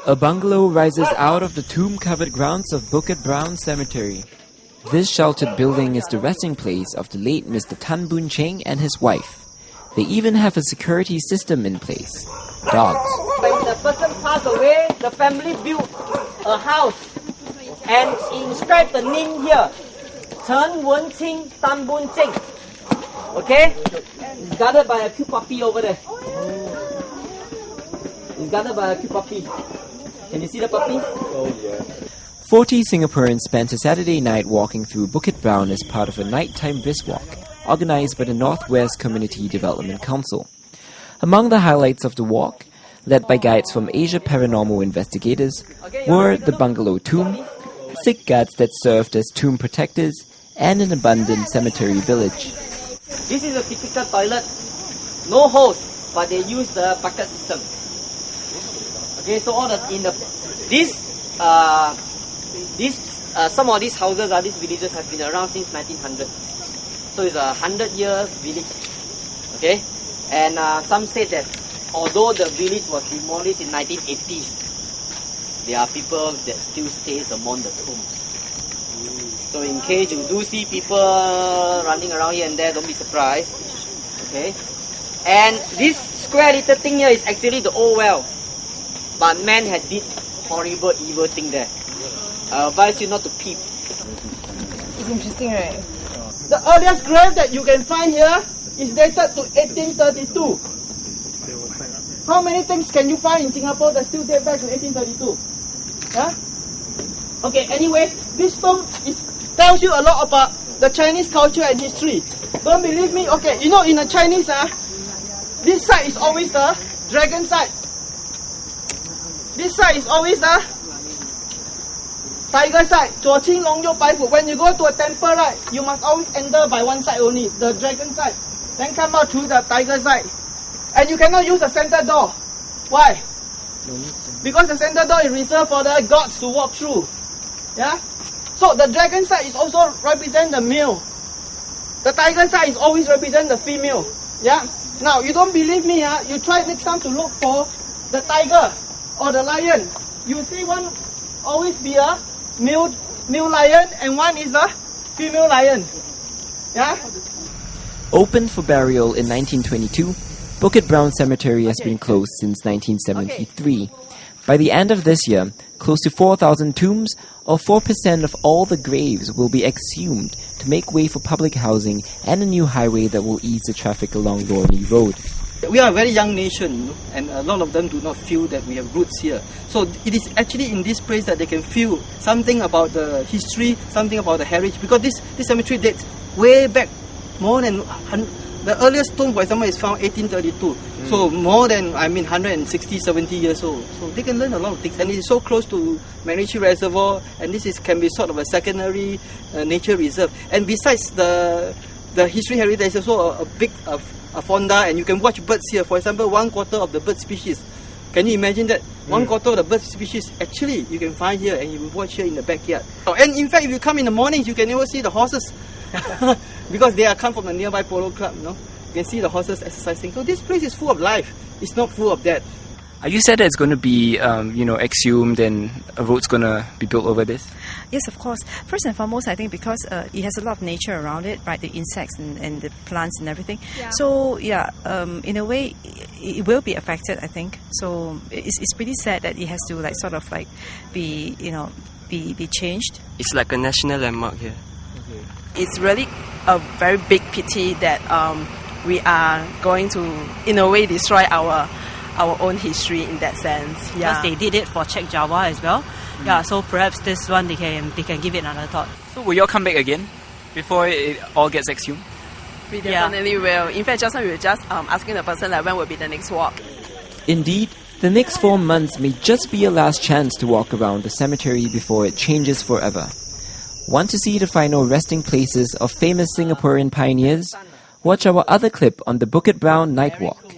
A bungalow rises out of the tomb-covered grounds of Bukit Brown Cemetery. This sheltered building is the resting place of the late Mr. Tan Boon Cheng and his wife. They even have a security system in place. Dogs. When the person passed away, the family built a house and inscribed the name here. Chen Wen Qing Tan Boon Cheng. Okay? It's guarded by a cute puppy over there. It's guarded by a cute puppy. Can you see the puppy? Oh yeah. 40 Singaporeans spent a Saturday night walking through Bukit Brown as part of a nighttime brisk walk, organized by the Northwest Community Development Council. Among the highlights of the walk, led by guides from Asia Paranormal Investigators, were the Bungalow tomb, Sikh guards that served as tomb protectors, and an abandoned cemetery village. This is a typical toilet. No hose, but they use the bucket system. Okay, so all the some of these houses, these villages have been around since 1900. So it's a 100-year village. Okay, and some say that although the village was demolished in 1980s, there are people that still stays among the tombs. So in case you do see people running around here and there, don't be surprised. Okay, and this square little thing here is actually the old well, but man had did horrible evil thing there. I advise you not to peep. It's interesting, right? The earliest grave that you can find here is dated to 1832. How many things can you find in Singapore that still date back to 1832? Yeah? Okay, anyway, this stone tells you a lot about the Chinese culture and history. Don't believe me? Okay, you know in the Chinese, this side is always the dragon side. This side is always the tiger side. When you go to a temple, right, you must always enter by one side only, the dragon side. Then come out through the tiger side. And you cannot use the center door. Why? Because the center door is reserved for the gods to walk through. Yeah? So the dragon side is also represent the male. The tiger side is always represent the female. Yeah? Now, you don't believe me, you try next time to look for the tiger or the lion. You see one always be a male lion and one is a female lion. Yeah? Opened for burial in 1922, Bukit Brown Cemetery has been closed since 1973. By the end of this year, close to 4,000 tombs, or 4% of all the graves, will be exhumed to make way for public housing and a new highway that will ease the traffic along Lornie Road. We are a very young nation, and a lot of them do not feel that we have roots here. So it is actually in this place that they can feel something about the history, something about the heritage, because this cemetery dates way back, more than the earliest tomb, for example, is found 1832. So more than 160, 70 years old. So they can learn a lot of things, and it is so close to Macritchie Reservoir, and this can be sort of a secondary nature reserve. And besides the history heritage, there is also a big fonda, and you can watch birds here. For example, 1/4 of the bird species. Can you imagine that? 1/4 of the bird species actually you can find here, and you will watch here in the backyard. And in fact, if you come in the mornings, you can even see the horses because they are come from the nearby polo club. You can see the horses exercising. So this place is full of life. It's not full of death. You said that it's going to be, exhumed and a road's going to be built over this? Yes, of course. First and foremost, I think because it has a lot of nature around it, right? The insects and the plants and everything. Yeah. So, in a way, it will be affected, I think. So, it's pretty sad that it has to, be changed. It's like a national landmark here. Okay. It's really a very big pity that we are going to, in a way, destroy our own history in that sense. Because they did it for Czech Java as well. Yeah, so perhaps this one they can give it another thought. So will you all come back again before it all gets exhumed? We definitely will. In fact, just now we were just asking the person when will be the next walk. Indeed, the next 4 months may just be a last chance to walk around the cemetery before it changes forever. Want to see the final resting places of famous Singaporean pioneers? Watch our other clip on the Bukit Brown Night Walk.